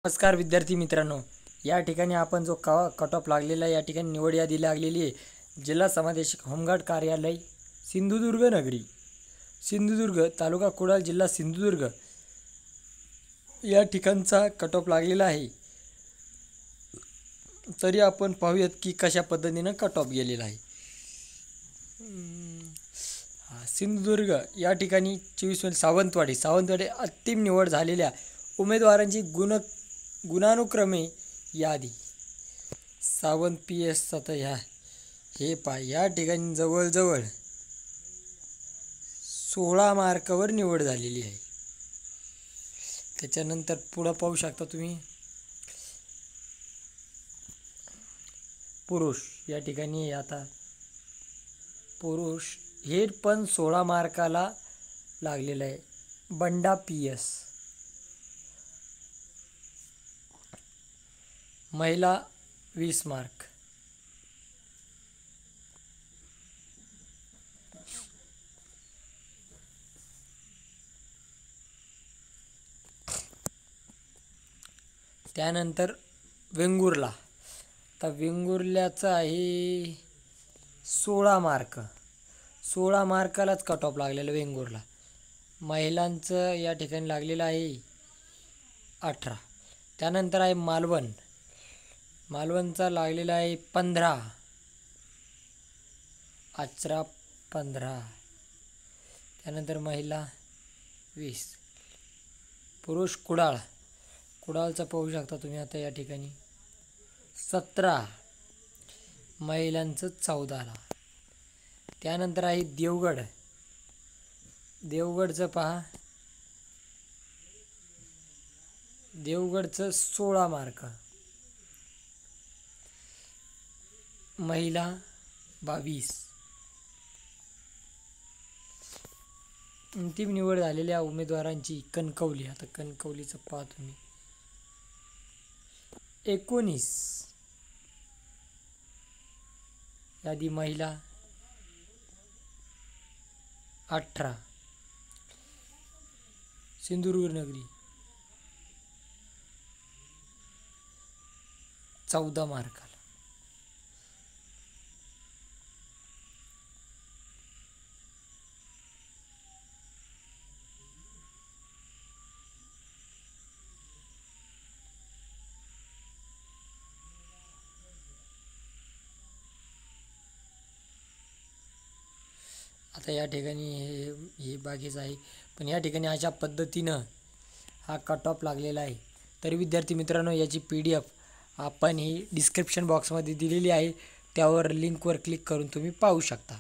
नमस्कार विद्यार्थी मित्रांनो, या ठिकाणी आपण जो कट ऑफ लागलेला या ठिकाणी निवड यादी लागलेली आहे। जिल्हा समादेशक होमगार्ड कार्यालय सिंधुदुर्ग नगरी, सिंधुदुर्ग तालुका कुडाळ, जिल्हा सिंधुदुर्ग या ठिकाणचा कट ऑफ लागलेला आहे। तरी आपण पाहूयात की कशा पद्धतीने कट ऑफ गेलेला आहे। सिंधुदुर्ग या ठिकाणी 24 सावंतवाडी अंतिम निवड झालेल्या उमेदवारांची गुणानुक्रमे यादी। सावंत PS आता हे या ठिकाणी जवळजवळ 16 मार्कावर निवड झालेली आहे। त्याच्यानंतर पुढे पाहू शकता तुम्ही पुरुष या ठिकाणी आता पुरुष हे पण 16 मार्काला लागलेलं आहे। बंडा PS। महिला 20 मार्क। त्यानंतर वेंगुर्ला, तर वेंगुर्ल्याचं आहे 16 मार्क। 16 मार्कालाच कट ऑफ लागलेलं वेंगुर्ला। महिलांचं या ठिकाणी लागलेलं आहे 18। त्यानंतर आहे मालवण, मालवणचा लागलेला आहे 15। 15। त्यानंतर महिला 20। पुरुष कुडाळ, कुडाळचा पाहू शकता तुम्ही आता या ठिकाणी 17। महिलांचं 14ला। त्यानंतर आहे देवगड, देवगडचं पहा, देवगडचं 16 मार्क। महिला 22। अंतिम निवड झालेल्या उमेदवारांची कणकवली, आता कणकवलीचं पहा तुम्ही 19 यादी। महिला 18। सिंधुदुर्ग नगरी 14 मार्काला। आता या ठिकाणी हे बाकीचं आहे, पण या ठिकाणी अशा पद्धतीनं हा कट ऑफ लागलेला आहे। तरी विद्यार्थी मित्रांनो, याची PDF आपण ही डिस्क्रिप्शन बॉक्समध्ये दिलेली आहे, त्यावर लिंकवर क्लिक करून तुम्ही पाहू शकता।